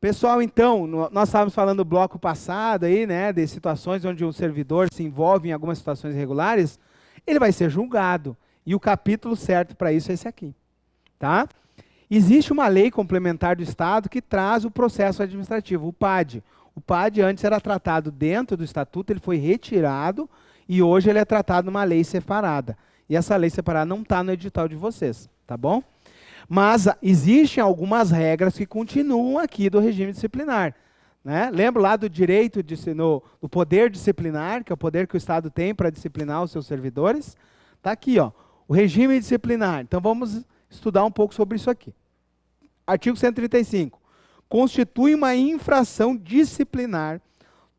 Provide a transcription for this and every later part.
Pessoal, então, nós estávamos falando no bloco passado aí, né, de situações onde um servidor se envolve em algumas situações irregulares, ele vai ser julgado. E o capítulo certo para isso é esse aqui, tá? Existe uma lei complementar do Estado que traz o processo administrativo, o PAD. O PAD antes era tratado dentro do Estatuto, ele foi retirado e hoje ele é tratado numa lei separada. E essa lei separada não está no edital de vocês, tá bom? Mas existem algumas regras que continuam aqui do regime disciplinar. Né? Lembra lá do direito, do poder disciplinar, que é o poder que o Estado tem para disciplinar os seus servidores? Está aqui, ó, o regime disciplinar. Então vamos estudar um pouco sobre isso aqui. Artigo 135. Constitui uma infração disciplinar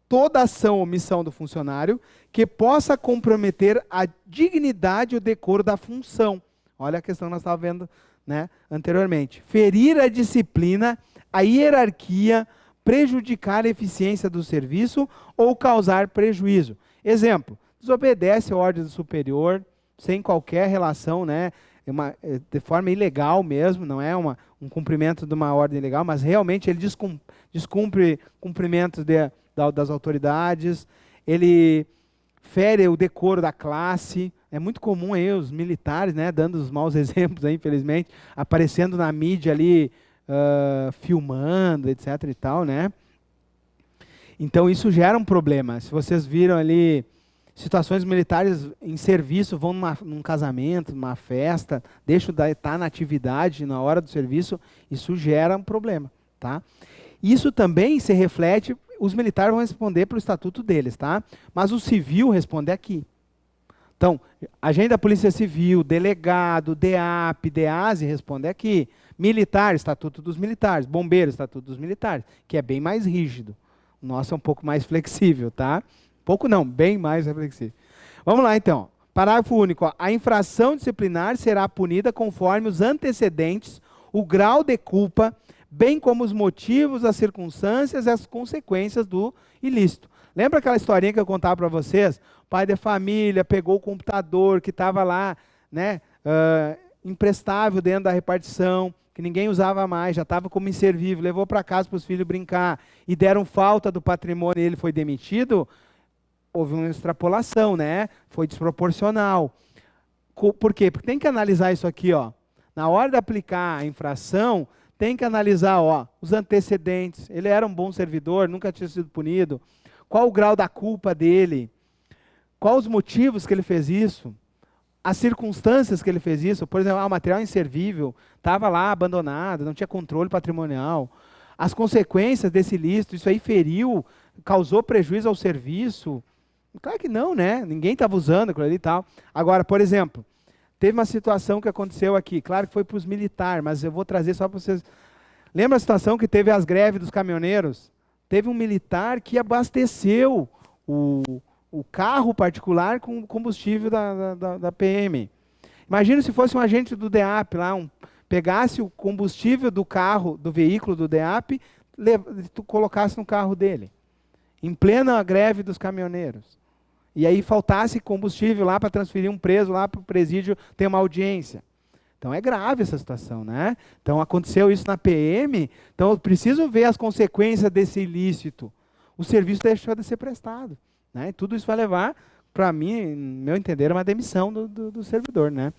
toda ação ou omissão do funcionário que possa comprometer a dignidade e o decoro da função. Olha a questão que nós estávamos vendo, né, anteriormente. Ferir a disciplina, a hierarquia, prejudicar a eficiência do serviço ou causar prejuízo. Exemplo, desobedece a ordem do superior, sem qualquer relação, né, de forma ilegal mesmo, não é um cumprimento de uma ordem legal, mas realmente ele descumpre cumprimentos das autoridades, ele fere o decoro da classe. É muito comum aí os militares, né, dando os maus exemplos, aí, infelizmente, aparecendo na mídia ali, filmando, etc. e tal, né? Então isso gera um problema. Se vocês viram ali situações militares em serviço, vão num casamento, numa festa, deixam de estar na atividade na hora do serviço, isso gera um problema, tá? Isso também se reflete, os militares vão responder pelo estatuto deles, tá? Mas o civil responde aqui. Então, agente da Polícia Civil, delegado, DEAP, DEASE responde aqui. Militar, estatuto dos militares. Bombeiro, estatuto dos militares, que é bem mais rígido. O nosso é um pouco mais flexível, tá? Pouco não, bem mais flexível. Vamos lá, então. Parágrafo único. Ó. A infração disciplinar será punida conforme os antecedentes, o grau de culpa, bem como os motivos, as circunstâncias e as consequências do ilícito. Lembra aquela historinha que eu contava para vocês? O pai de família pegou o computador que estava lá, né, imprestável dentro da repartição, que ninguém usava mais, já estava como inservível, levou para casa para os filhos brincar e deram falta do patrimônio e ele foi demitido. Houve uma extrapolação, né? Foi desproporcional. Por quê? Porque tem que analisar isso aqui, ó. Na hora de aplicar a infração, tem que analisar, ó, os antecedentes. Ele era um bom servidor, nunca tinha sido punido. Qual o grau da culpa dele? Quais os motivos que ele fez isso? As circunstâncias que ele fez isso? Por exemplo, o material inservível estava lá abandonado, não tinha controle patrimonial. As consequências desse ilícito, isso aí feriu, causou prejuízo ao serviço? Claro que não, né? Ninguém estava usando aquilo ali e tal. Agora, por exemplo, teve uma situação que aconteceu aqui. Claro que foi para os militares, mas eu vou trazer só para vocês. Lembra a situação que teve as greves dos caminhoneiros? Teve um militar que abasteceu o carro particular com combustível da PM. Imagina se fosse um agente do DEAP lá, pegasse o combustível do carro, do veículo do DEAP, colocasse no carro dele, em plena greve dos caminhoneiros. E aí faltasse combustível lá para transferir um preso lá para o presídio ter uma audiência. Então é grave essa situação, né? Então aconteceu isso na PM, então eu preciso ver as consequências desse ilícito. O serviço deixou de ser prestado, né? E tudo isso vai levar, para mim, meu entender, uma demissão do servidor, né?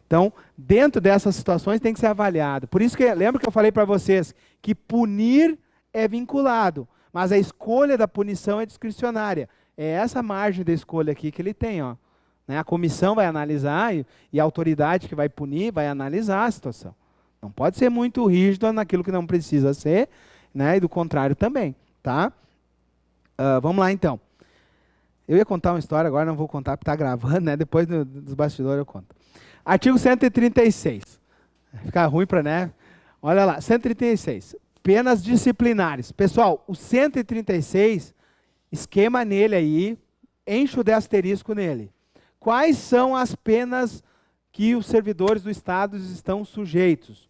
Então, dentro dessas situações tem que ser avaliado. Por isso que, lembra que eu falei para vocês que punir é vinculado, mas a escolha da punição é discricionária. É essa margem da escolha aqui que ele tem, ó. Né? A comissão vai analisar e a autoridade que vai punir vai analisar a situação. Não pode ser muito rígido naquilo que não precisa ser, né? E do contrário também, tá? Vamos lá, então. Eu ia contar uma história, agora não vou contar porque está gravando, né? Depois dos bastidores eu conto. Artigo 136. Fica ruim para, né? Olha lá, 136. Penas disciplinares. Pessoal, o 136, esquema nele aí, enche o de asterisco nele. Quais são as penas que os servidores do Estado estão sujeitos?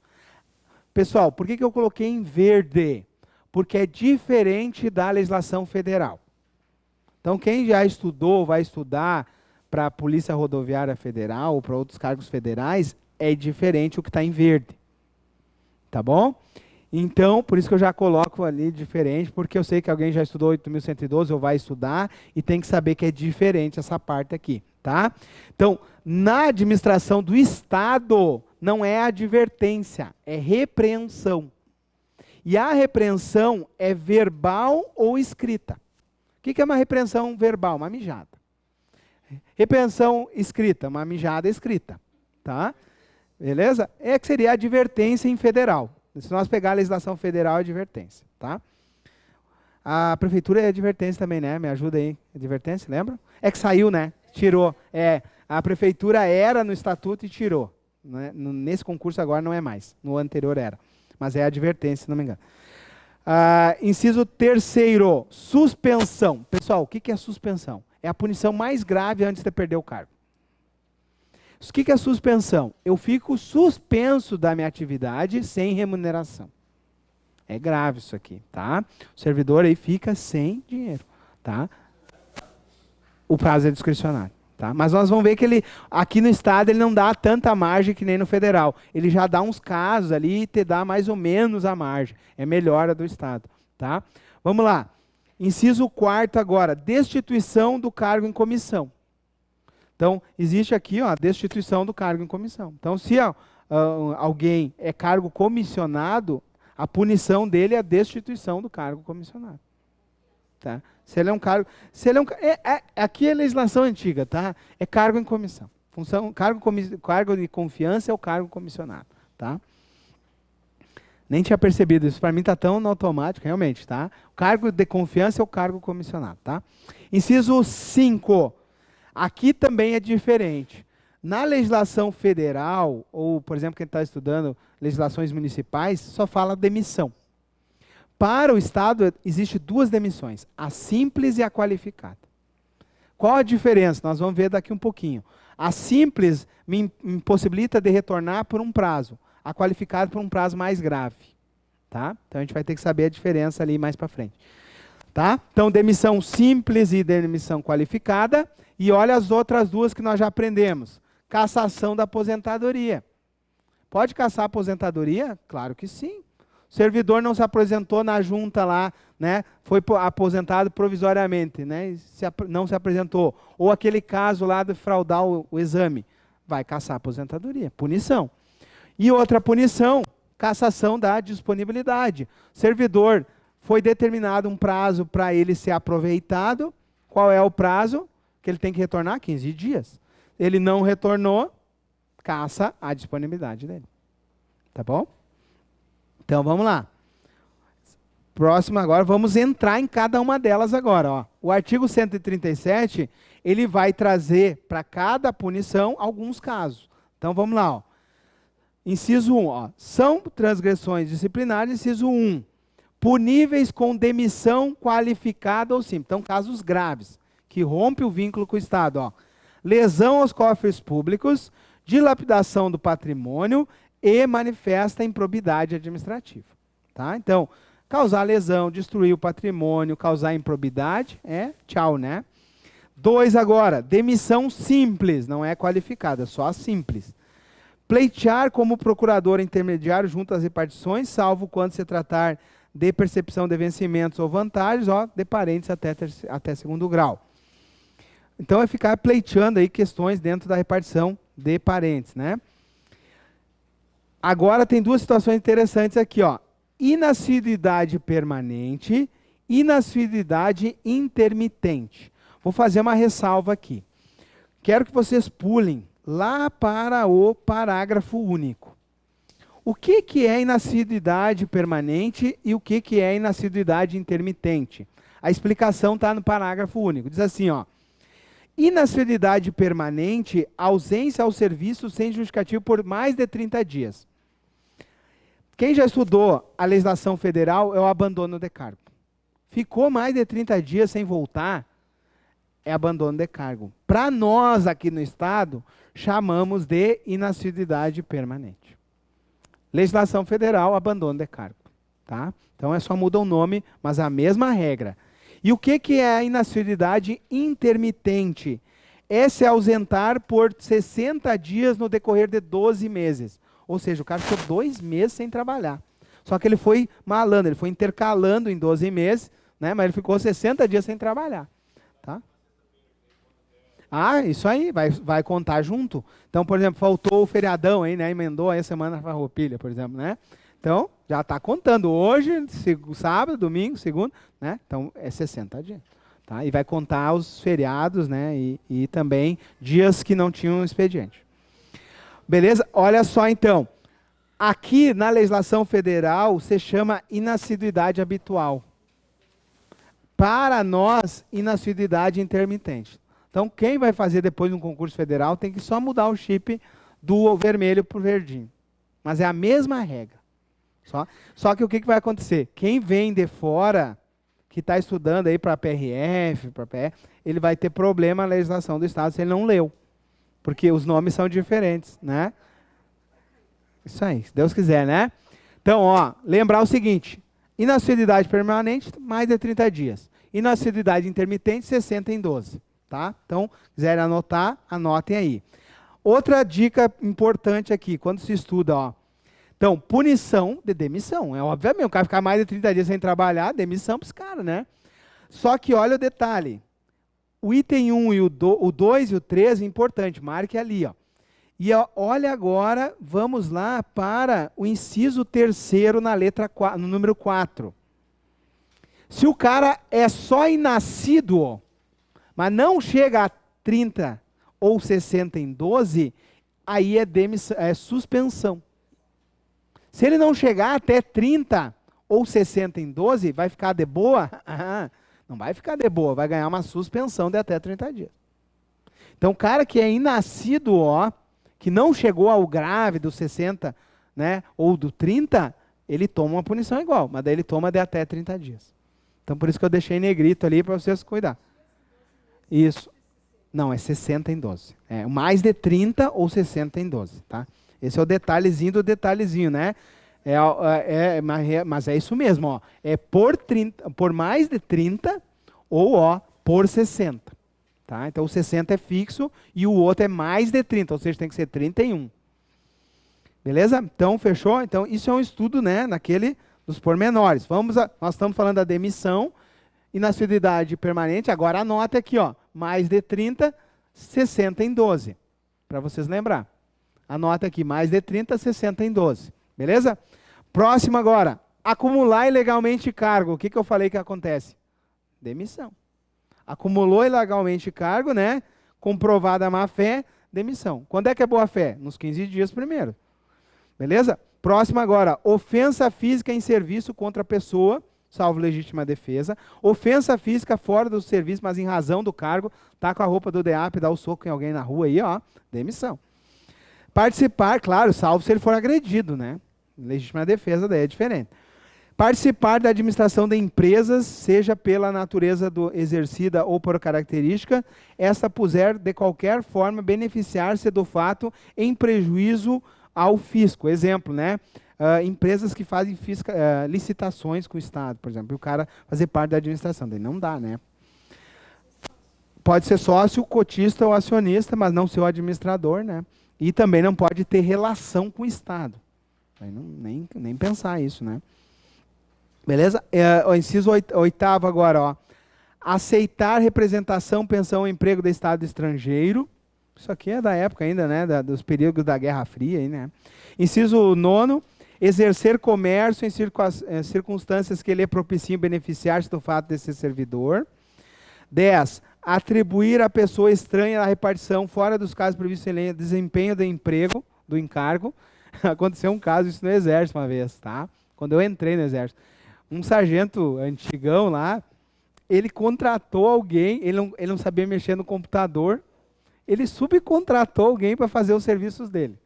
Pessoal, por que eu coloquei em verde? Porque é diferente da legislação federal. Então, quem já estudou, vai estudar para a Polícia Rodoviária Federal ou para outros cargos federais, é diferente o que está em verde. Tá bom? Então, por isso que eu já coloco ali diferente, porque eu sei que alguém já estudou 8.112 ou vai estudar e tem que saber que é diferente essa parte aqui, tá? Então, na administração do Estado, não é advertência, é repreensão. E a repreensão é verbal ou escrita. O que é uma repreensão verbal? Uma mijada. Repreensão escrita, uma mijada escrita, tá? Beleza? É que seria advertência em federal. Se nós pegar a legislação federal, é advertência, tá? A prefeitura é advertência também, né? Me ajuda aí. Advertência, lembra? É que saiu, né? Tirou. A prefeitura era no estatuto e tirou. Né? Nesse concurso agora não é mais. No anterior era. Mas é advertência, se não me engano. Inciso 3º, suspensão. Pessoal, o que é suspensão? É a punição mais grave antes de perder o cargo. O que é suspensão? Eu fico suspenso da minha atividade sem remuneração. É grave isso aqui, tá? O servidor aí fica sem dinheiro, tá? O prazo é discricionário, tá? Mas nós vamos ver que ele, aqui no Estado, ele não dá tanta margem que nem no Federal. Ele já dá uns casos ali e te dá mais ou menos a margem. É melhor a do Estado, tá? Vamos lá. Inciso 4º agora, destituição do cargo em comissão. Então, existe aqui a destituição do cargo em comissão. Então, se alguém é cargo comissionado, a punição dele é a destituição do cargo comissionado. Tá? Se ele é um cargo... aqui é legislação antiga, tá? É cargo em comissão. Cargo de confiança é o cargo comissionado. Tá? Nem tinha percebido isso. Para mim está tão no automático, realmente. Tá? O cargo de confiança é o cargo comissionado. Tá? Inciso 5. Aqui também é diferente. Na legislação federal, ou, por exemplo, quem está estudando legislações municipais, só fala demissão. Para o Estado, existem 2 demissões, a simples e a qualificada. Qual a diferença? Nós vamos ver daqui um pouquinho. A simples me impossibilita de retornar por um prazo, a qualificada por um prazo mais grave. Tá? Então, a gente vai ter que saber a diferença ali mais para frente. Tá? Então, demissão simples e demissão qualificada. E olha as outras 2 que nós já aprendemos. Cassação da aposentadoria. Pode cassar a aposentadoria? Claro que sim. O servidor não se apresentou na junta lá, né? Foi aposentado provisoriamente, né? Não se apresentou. Ou aquele caso lá de fraudar o exame. Vai cassar a aposentadoria. Punição. E outra punição, cassação da disponibilidade. Servidor, foi determinado um prazo para ele ser aproveitado. Qual é o prazo? Que ele tem que retornar 15 dias. Ele não retornou, caça a disponibilidade dele. Tá bom? Então, vamos lá. Próximo agora, vamos entrar em cada uma delas agora. Ó. O artigo 137, ele vai trazer para cada punição alguns casos. Então, vamos lá. Ó. Inciso 1. Ó. São transgressões disciplinares, inciso 1. Puníveis com demissão qualificada ou simples. Então, casos graves, que rompe o vínculo com o Estado. Ó. Lesão aos cofres públicos, dilapidação do patrimônio e manifesta improbidade administrativa. Tá? Então, causar lesão, destruir o patrimônio, causar improbidade, tchau, né? 2 agora, demissão simples, não é qualificada, só a simples. Pleitear como procurador intermediário junto às repartições, salvo quando se tratar de percepção de vencimentos ou vantagens, de parentes até 2º grau. Então, é ficar pleiteando aí questões dentro da repartição de parentes, né? Agora, tem 2 situações interessantes aqui, ó. Inassiduidade permanente, inassiduidade intermitente. Vou fazer uma ressalva aqui. Quero que vocês pulem lá para o parágrafo único. O que é inassiduidade permanente e o que é inassiduidade intermitente? A explicação está no parágrafo único. Diz assim, ó. Inassiduidade permanente, ausência ao serviço sem justificativo por mais de 30 dias. Quem já estudou a legislação federal é o abandono de cargo. Ficou mais de 30 dias sem voltar, é abandono de cargo. Para nós aqui no Estado, chamamos de inassiduidade permanente. Legislação federal, abandono de cargo. Tá? Então, só muda o nome, mas a mesma regra. E o que é a inassiduidade intermitente? É se ausentar por 60 dias no decorrer de 12 meses. Ou seja, o cara ficou 2 meses sem trabalhar. Só que ele foi malandro, ele foi intercalando em 12 meses, né? Mas ele ficou 60 dias sem trabalhar. Tá? Ah, isso aí, vai contar junto. Então, por exemplo, faltou o feriadão aí, né? Emendou aí a semana farroupilha, por exemplo, né? Então, já está contando hoje, sábado, domingo, segundo, né? Então, é 60 dias. Tá? E vai contar os feriados, né? E também dias que não tinham expediente. Beleza? Olha só, então. Aqui, na legislação federal, se chama inassiduidade habitual. Para nós, inassiduidade intermitente. Então, quem vai fazer depois um concurso federal tem que só mudar o chip do vermelho para o verdinho. Mas é a mesma regra. Só que o que vai acontecer? Quem vem de fora, que está estudando aí para PRF, para PE, ele vai ter problema na legislação do Estado se ele não leu. Porque os nomes são diferentes, né? Isso aí, se Deus quiser, né? Então, ó, lembrar o seguinte: inassiduidade permanente, mais de 30 dias. Inassiduidade intermitente, 60 em 12. Tá? Então, quiserem anotar, anotem aí. Outra dica importante aqui, quando se estuda, ó. Então, punição de demissão. É obviamente, o cara ficar mais de 30 dias sem trabalhar, demissão para esse cara, né? Só que olha o detalhe. O item 1 e o 2 e o 3 é importante, marque ali, ó. E ó, olha agora, vamos lá para o inciso 3º na letra 4, no número 4. Se o cara é só inascido, ó, mas não chega a 30 ou 60 em 12, aí é suspensão. Se ele não chegar até 30 ou 60 em 12, vai ficar de boa? Não vai ficar de boa, vai ganhar uma suspensão de até 30 dias. Então, o cara que é inascido, ó, que não chegou ao grave dos 60, né, ou do 30, ele toma uma punição igual, mas daí ele toma de até 30 dias. Então, por isso que eu deixei negrito ali para vocês cuidar. Isso. Não, é 60 em 12. É mais de 30 ou 60 em 12, tá? Esse é o detalhezinho do detalhezinho, né? Mas é isso mesmo, ó. É por mais de 30 ou, ó, por 60. Tá? Então, o 60 é fixo e o outro é mais de 30, ou seja, tem que ser 31. Beleza? Então, fechou? Então, isso é um estudo, né, dos pormenores. Nós estamos falando da demissão, inassiduidade permanente. Agora, anota aqui, ó, mais de 30, 60 em 12, para vocês lembrar. Anota aqui, mais de 30, 60 em 12. Beleza? Próximo agora. Acumular ilegalmente cargo. O que eu falei que acontece? Demissão. Acumulou ilegalmente cargo, né? Comprovada a má-fé, demissão. Quando é que é boa-fé? Nos 15 dias primeiro. Beleza? Próximo agora. Ofensa física em serviço contra a pessoa, salvo legítima defesa. Ofensa física fora do serviço, mas em razão do cargo. Tá com a roupa do DEAP, dá o soco em alguém na rua aí, ó. Demissão. Participar, claro, salvo se ele for agredido, né? Legítima defesa daí é diferente. Participar da administração de empresas, seja pela natureza do exercida ou por característica, esta puser de qualquer forma beneficiar-se do fato em prejuízo ao fisco. Exemplo, né? Empresas que fazem licitações com o Estado, por exemplo, e o cara fazer parte da administração, daí não dá, né? Pode ser sócio, cotista ou acionista, mas não ser o administrador, né? E também não pode ter relação com o Estado. Nem pensar isso, né? Beleza? O inciso 8º agora, ó. Aceitar representação, pensão ou emprego do Estado estrangeiro. Isso aqui é da época ainda, né? Dos períodos da Guerra Fria, aí, né? Inciso 9º. Exercer comércio em circunstâncias que lhe propiciem beneficiar-se do fato de ser servidor. 10. Atribuir à pessoa estranha a repartição fora dos casos previstos em lei desempenho do emprego, do encargo. Aconteceu um caso isso no Exército uma vez, tá? Quando eu entrei no Exército. Um sargento antigão lá, ele contratou alguém, ele não sabia mexer no computador, ele subcontratou alguém para fazer os serviços dele.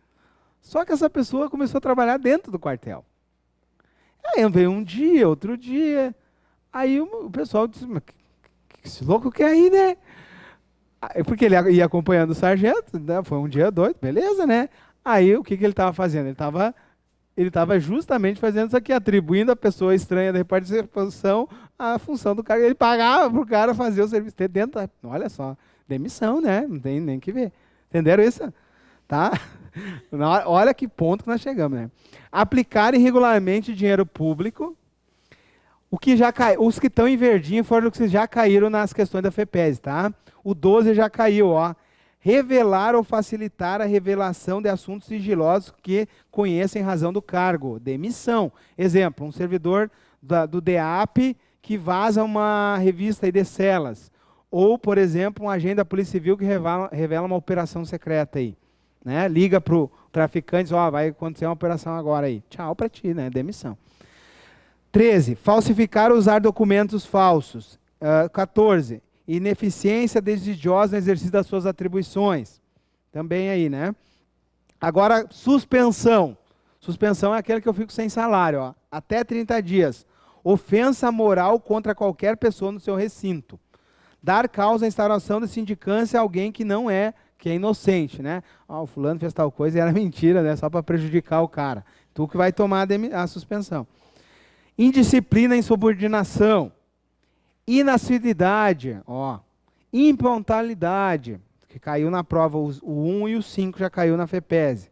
Só que essa pessoa começou a trabalhar dentro do quartel. Aí veio um dia, outro dia, aí o pessoal disse, mas que esse louco quer aí, né? Porque ele ia acompanhando o sargento, né? Foi um dia doido, beleza, né? Aí o que ele estava fazendo? Ele estava justamente fazendo isso aqui, atribuindo à pessoa estranha da repartição a função do cara. Ele pagava para o cara fazer o serviço dentro. Olha só, demissão, né? Não tem nem que ver. Entenderam isso? Tá? Olha que ponto que nós chegamos, né? Aplicar irregularmente dinheiro público. Os que estão em verdinho foram os que já caíram nas questões da FEPES, tá? O 12 já caiu, ó. Revelar ou facilitar a revelação de assuntos sigilosos que conhecem em razão do cargo. Demissão. Exemplo, um servidor do DEAP que vaza uma revista aí de celas. Ou, por exemplo, um agente da Polícia Civil que revela uma operação secreta aí. Né? Liga para o traficante, ó, vai acontecer uma operação agora aí. Tchau para ti, né? Demissão. 13. Falsificar ou usar documentos falsos. 14. Ineficiência desidiosa no exercício das suas atribuições. Também aí, né? Agora, suspensão. Suspensão é aquela que eu fico sem salário, ó. Até 30 dias. Ofensa moral contra qualquer pessoa no seu recinto. Dar causa à instauração de sindicância a alguém que não é, que é inocente, né? Ó, o fulano fez tal coisa e era mentira, né? Só para prejudicar o cara. Tu que vai tomar a suspensão. Indisciplina e insubordinação. Inassiduidade, ó. Impontualidade, que caiu na prova, o 1 e o 5 já caiu na FEPES.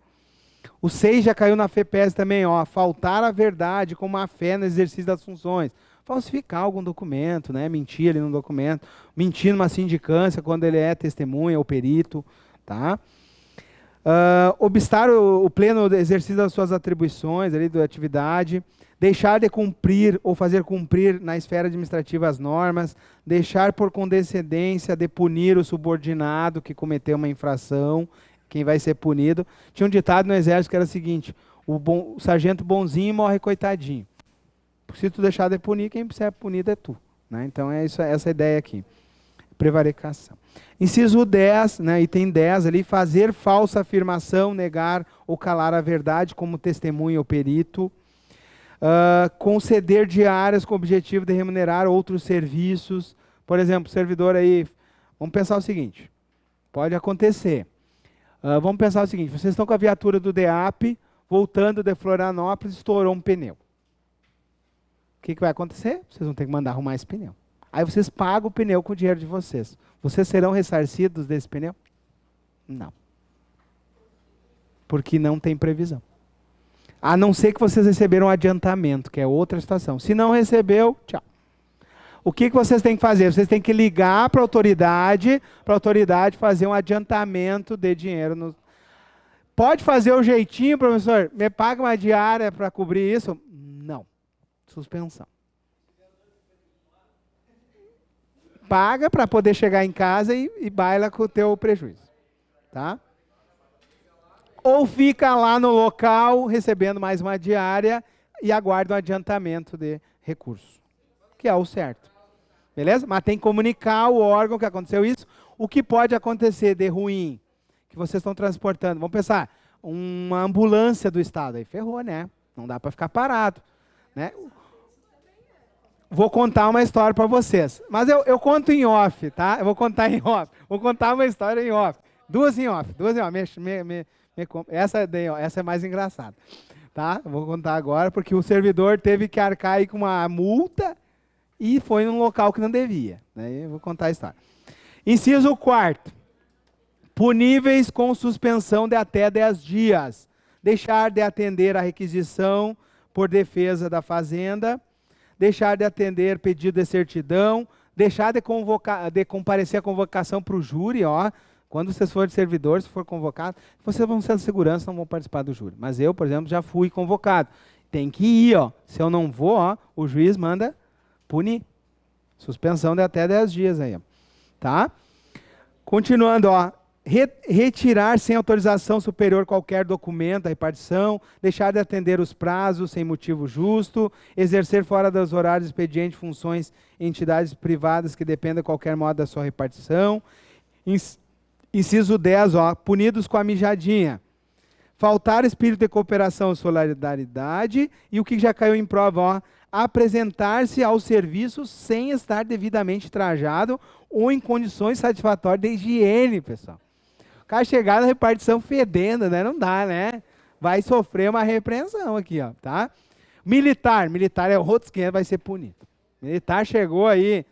O 6 já caiu na FEPES também, ó. Faltar a verdade com má fé no exercício das funções. Falsificar algum documento, né? Mentir ali no documento. Mentir numa sindicância quando ele é testemunha ou perito, tá? Obstar o pleno exercício das suas atribuições ali da atividade. Deixar de cumprir ou fazer cumprir na esfera administrativa as normas, deixar por condescendência de punir o subordinado que cometeu uma infração, quem vai ser punido. Tinha um ditado no exército que era o seguinte, o sargento bonzinho morre coitadinho. Se tu deixar de punir, quem precisa ser punido é tu. Né? Então é essa ideia aqui. Prevaricação. Inciso 10, né, item 10 ali, fazer falsa afirmação, negar ou calar a verdade como testemunha ou perito. Conceder diárias com o objetivo de remunerar outros serviços. Por exemplo, servidor aí, vamos pensar o seguinte, pode acontecer. Vamos pensar o seguinte, vocês estão com a viatura do DEAP, voltando de Florianópolis, estourou um pneu. O que vai acontecer? Vocês vão ter que mandar arrumar esse pneu. Aí vocês pagam o pneu com o dinheiro de vocês. Vocês serão ressarcidos desse pneu? Não. Porque não tem previsão. A não ser que vocês receberam um adiantamento, que é outra situação. Se não recebeu, tchau. O que vocês têm que fazer? Vocês têm que ligar para a autoridade fazer um adiantamento de dinheiro. Pode fazer o jeitinho, professor? Me paga uma diária para cobrir isso? Não. Suspensão. Paga para poder chegar em casa e baila com o teu prejuízo. Tá? Ou fica lá no local recebendo mais uma diária e aguarda um adiantamento de recurso, que é o certo. Beleza? Mas tem que comunicar ao órgão que aconteceu isso. O que pode acontecer de ruim que vocês estão transportando? Vamos pensar, uma ambulância do Estado. Aí ferrou, né? Não dá para ficar parado. Né? Vou contar uma história para vocês. Mas eu conto em off, tá? Eu vou contar em off. Vou contar uma história em off. Duas em off. Essa é mais engraçada. Tá? Eu vou contar agora, porque o servidor teve que arcar aí com uma multa e foi num local que não devia. Daí eu vou contar a história. Inciso 4. Puníveis com suspensão de até 10 dias. Deixar de atender a requisição por defesa da fazenda, deixar de atender pedido de certidão, deixar de comparecer à convocação para o júri, ó. Quando vocês forem servidores, se for convocado, vocês vão ser de segurança, não vão participar do júri. Mas eu, por exemplo, já fui convocado. Tem que ir, ó. Se eu não vou, ó, o juiz manda punir. Suspensão de até 10 dias aí, ó. Tá? Continuando, ó. Retirar sem autorização superior qualquer documento da repartição, deixar de atender os prazos sem motivo justo, exercer fora dos horários expediente funções em entidades privadas que dependam de qualquer modo da sua repartição. Inciso 10, ó, punidos com a mijadinha. Faltar espírito de cooperação e solidariedade. E o que já caiu em prova, ó, apresentar-se ao serviço sem estar devidamente trajado ou em condições satisfatórias de higiene, pessoal. O cara chegar na repartição fedendo, né? Não dá, né? Vai sofrer uma repreensão aqui, ó, tá? Militar é o outro esquema, vai ser punido. Militar chegou aí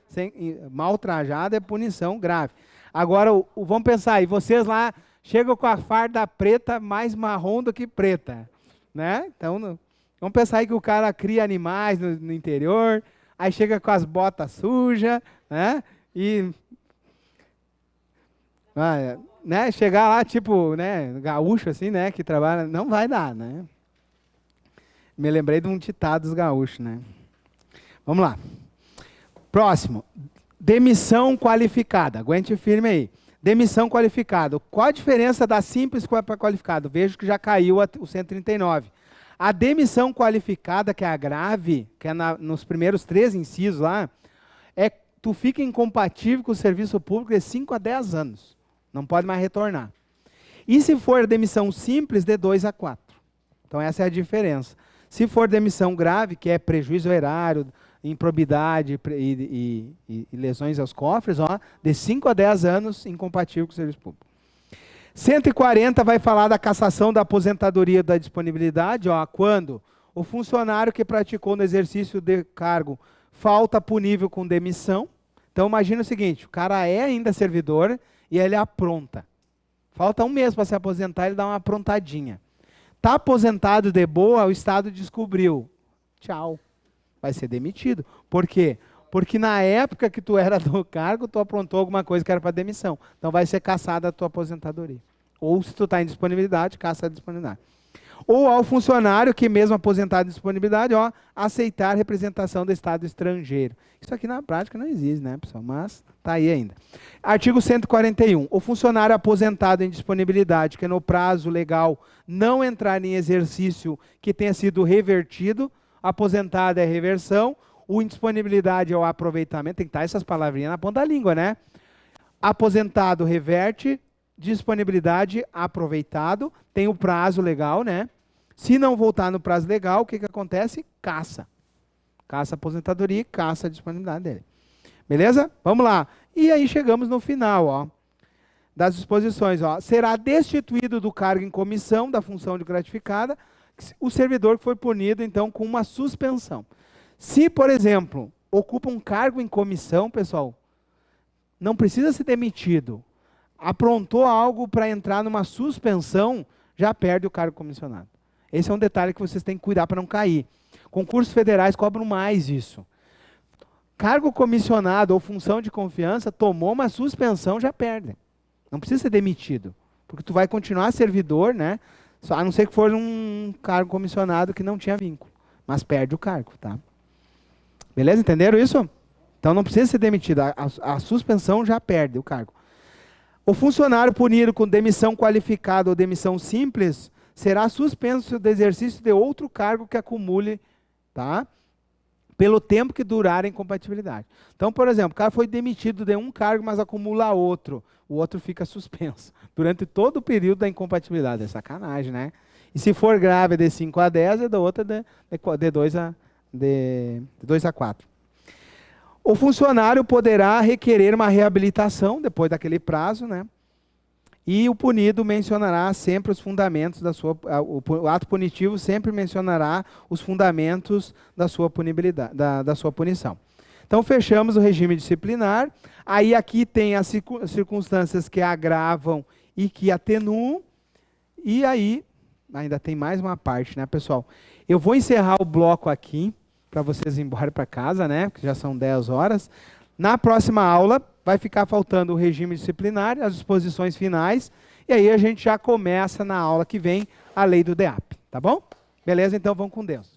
mal trajado, é punição grave. Agora, vamos pensar aí, vocês lá chega com a farda preta mais marrom do que preta, né? Então, vamos pensar aí que o cara cria animais no interior, aí chega com as botas sujas, né? E né, chegar lá, tipo, né, gaúcho assim, né, que trabalha, não vai dar, né? Me lembrei de um ditado dos gaúchos, né? Vamos lá. Próximo. Demissão qualificada. Aguente firme aí. Demissão qualificada. Qual a diferença da simples para qualificado? Vejo que já caiu o 139. A demissão qualificada, que é a grave, que é nos primeiros 3 incisos lá, tu fica incompatível com o serviço público de 5 a 10 anos. Não pode mais retornar. E se for demissão simples, de 2 a 4. Então essa é a diferença. Se for demissão grave, que é prejuízo ao erário, improbidade e lesões aos cofres, de 5 a 10 anos, incompatível com o serviço público. 140 vai falar da cassação da aposentadoria da disponibilidade, quando o funcionário que praticou no exercício de cargo falta punível com demissão. Então imagina o seguinte, o cara é ainda servidor e ele apronta. Falta 1 mês para se aposentar, ele dá uma aprontadinha. Está aposentado de boa, o Estado descobriu. Tchau. Vai ser demitido. Por quê? Porque na época que tu era do cargo, tu aprontou alguma coisa que era para demissão. Então vai ser cassada a tua aposentadoria. Ou se tu está em disponibilidade, caça a disponibilidade. Ou ao funcionário que mesmo aposentado em disponibilidade, aceitar representação do Estado estrangeiro. Isso aqui na prática não existe, né, pessoal? Mas está aí ainda. Artigo 141. O funcionário aposentado em disponibilidade, que no prazo legal não entrar em exercício que tenha sido revertido, aposentado é reversão, o indisponibilidade é o aproveitamento, tem que estar essas palavrinhas na ponta da língua, né? Aposentado reverte, disponibilidade aproveitado, tem o prazo legal, né? Se não voltar no prazo legal, o que acontece? Caça. Caça a aposentadoria e caça a disponibilidade dele. Beleza? Vamos lá. E aí chegamos no final, das disposições. Será destituído do cargo em comissão da função de gratificada o servidor que foi punido, então, com uma suspensão. Se, por exemplo, ocupa um cargo em comissão, pessoal, não precisa ser demitido. Aprontou algo para entrar numa suspensão, já perde o cargo comissionado. Esse é um detalhe que vocês têm que cuidar para não cair. Concursos federais cobram mais isso. Cargo comissionado ou função de confiança, tomou uma suspensão, já perde. Não precisa ser demitido, porque tu vai continuar servidor, né? A não ser que for um cargo comissionado que não tinha vínculo, mas perde o cargo, tá? Beleza? Entenderam isso? Então não precisa ser demitido, a suspensão já perde o cargo. O funcionário punido com demissão qualificada ou demissão simples será suspenso do exercício de outro cargo que acumule, tá? Pelo tempo que durar a incompatibilidade. Então, por exemplo, o cara foi demitido de um cargo, mas acumula outro. O outro fica suspenso durante todo o período da incompatibilidade. É sacanagem, né? E se for grave de 5 a 10, é da outra de 2 a 4. O funcionário poderá requerer uma reabilitação depois daquele prazo, né? E o punido mencionará sempre os fundamentos da sua... O ato punitivo sempre mencionará os fundamentos da sua punibilidade, da sua punição. Então, fechamos o regime disciplinar. Aí, aqui tem as circunstâncias que agravam e que atenuam. E aí, ainda tem mais uma parte, né, pessoal? Eu vou encerrar o bloco aqui, para vocês irem embora para casa, né? Porque já são 10 horas. Na próxima aula, vai ficar faltando o regime disciplinar, as disposições finais, e aí a gente já começa na aula que vem a lei do DEAP, tá bom? Beleza? Então, vamos com Deus.